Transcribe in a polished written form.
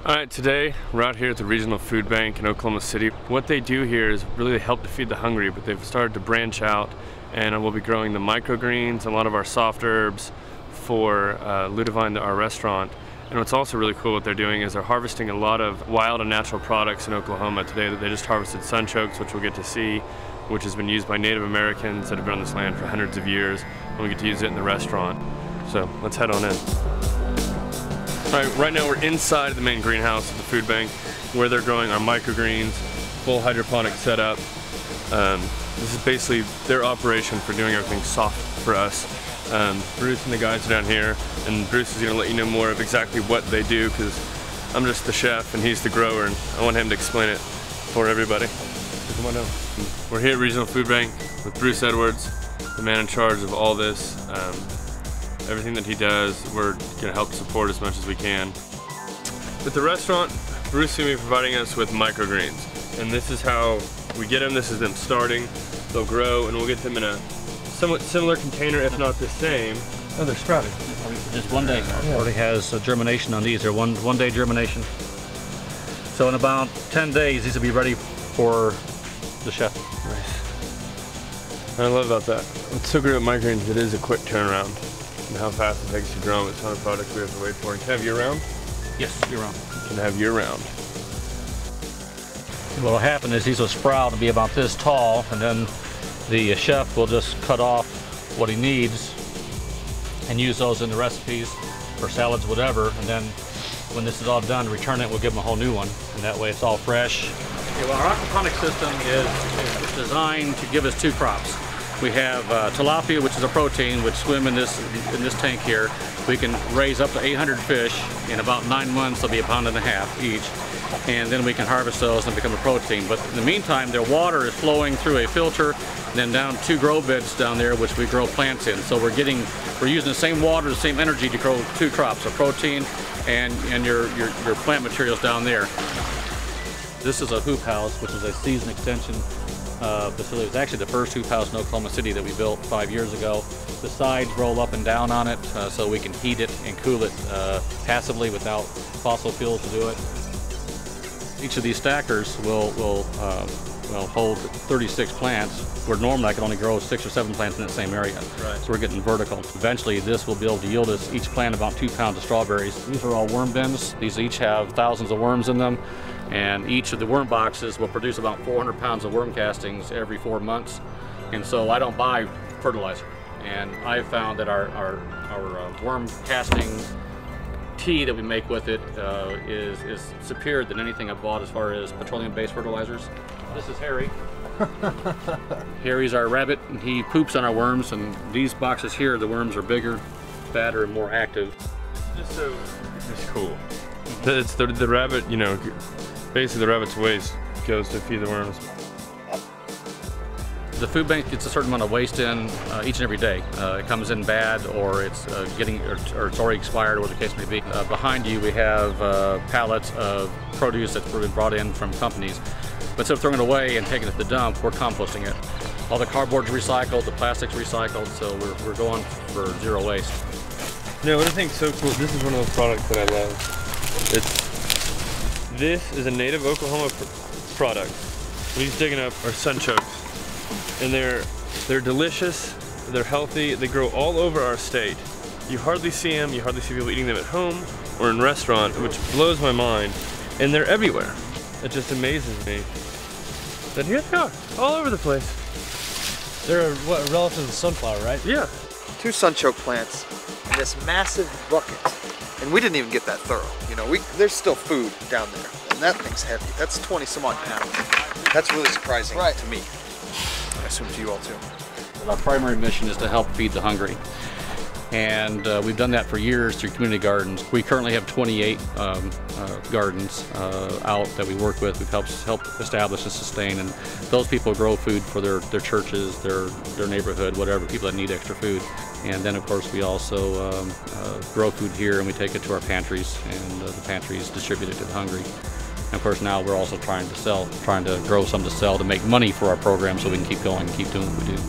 Alright, today we're out here at the Regional Food Bank in Oklahoma City. What they do here is really help to feed the hungry, but they've started to branch out, and we'll be growing the microgreens and a lot of our soft herbs for Ludivine, our restaurant. And what's also really cool what they're doing is they're harvesting a lot of wild and natural products in Oklahoma today. That they just harvested sunchokes, which we'll get to see, which has been used by Native Americans that have been on this land for hundreds of years, and we get to use it in the restaurant. So let's head on in. Alright, right now we're inside the main greenhouse of the food bank where they're growing our microgreens, full hydroponic setup. This is basically their operation for doing everything soft for us. Bruce and the guys are down here, and Bruce is going to let you know more of exactly what they do, because I'm just the chef and he's the grower, and I want him to explain it for everybody. So come on down. We're here at Regional Food Bank with Bruce Edwards, the man in charge of all this. Everything that he does, we're going to help support as much as we can. With the restaurant, Bruce is going to be providing us with microgreens. And this is how we get them. This is them starting. They'll grow, and we'll get them in a somewhat similar container, if not the same. Oh, they're sprouted. Just 1 day. Yeah. Already has germination on these. They're one day germination. So in about 10 days, these will be ready for the chef. Nice. I love about that. What's so great with microgreens, it is a quick turnaround. And how fast it takes to grow them. It's not a product we have to wait for. And can have year-round? Yes, year-round. Can have year-round. What will happen is these will sprout and be about this tall, and then the chef will just cut off what he needs and use those in the recipes for salads, whatever. And then when this is all done, return it, we'll give him a whole new one. And that way it's all fresh. Okay, well, our aquaponic system is designed to give us 2 crops. We have tilapia, which is a protein, which swim in this tank here. We can raise up to 800 fish. In about 9 months, they'll be 1.5 pounds each. And then we can harvest those and become a protein. But in the meantime, their water is flowing through a filter, and then down 2 grow beds down there, which we grow plants in. So we're using the same water, the same energy to grow 2 crops, a protein and your plant materials down there. This is a hoop house, which is a season extension facility. It's actually the first hoop house in Oklahoma City that we built 5 years ago. The sides roll up and down on it, so we can heat it and cool it passively without fossil fuels to do it. Each of these stackers will hold 36 plants, where normally I can only grow 6 or 7 plants in that same area. Right. So we're getting vertical. Eventually this will be able to yield us, each plant, about 2 pounds of strawberries. These are all worm bins. These each have thousands of worms in them, and each of the worm boxes will produce about 400 pounds of worm castings every 4 months. And so I don't buy fertilizer. And I've found that our worm casting tea that we make with it is superior than anything I've bought as far as petroleum-based fertilizers. This is Harry. Harry's our rabbit, and he poops on our worms, and these boxes here, the worms are bigger, fatter, and more active. Just so it's cool. It's the rabbit, you know, basically the rabbit's waste goes to feed the worms. The food bank gets a certain amount of waste in each and every day. It comes in bad, or it's or it's already expired, or what the case may be. Behind you we have pallets of produce that's been brought in from companies. But instead of throwing it away and taking it to the dump, we're composting it. All the cardboard's recycled, the plastic's recycled, so we're going for 0 waste. No, what I think is so cool, this is one of those products that I love. This is a native Oklahoma product. What he's digging up are sunchokes. And they're delicious, they're healthy, they grow all over our state. You hardly see them, you hardly see people eating them at home or in restaurant, which blows my mind. And they're everywhere. It just amazes me. But here they are, all over the place. They're a relative to the sunflower, right? Yeah. 2 sunchoke plants in this massive bucket. And we didn't even get that thorough. You know, there's still food down there. And that thing's heavy. That's 20 some odd pounds. That's really surprising to me. I assume to you all too. Our primary mission is to help feed the hungry. And we've done that for years through community gardens. We currently have 28 gardens out that we work with. We've helped establish and sustain, and those people grow food for their churches, their neighborhood, whatever, people that need extra food. And then of course we also grow food here, and we take it to our pantries, and the pantries distribute it to the hungry. And of course now we're also trying to grow some to sell to make money for our program, so we can keep going and keep doing what we do.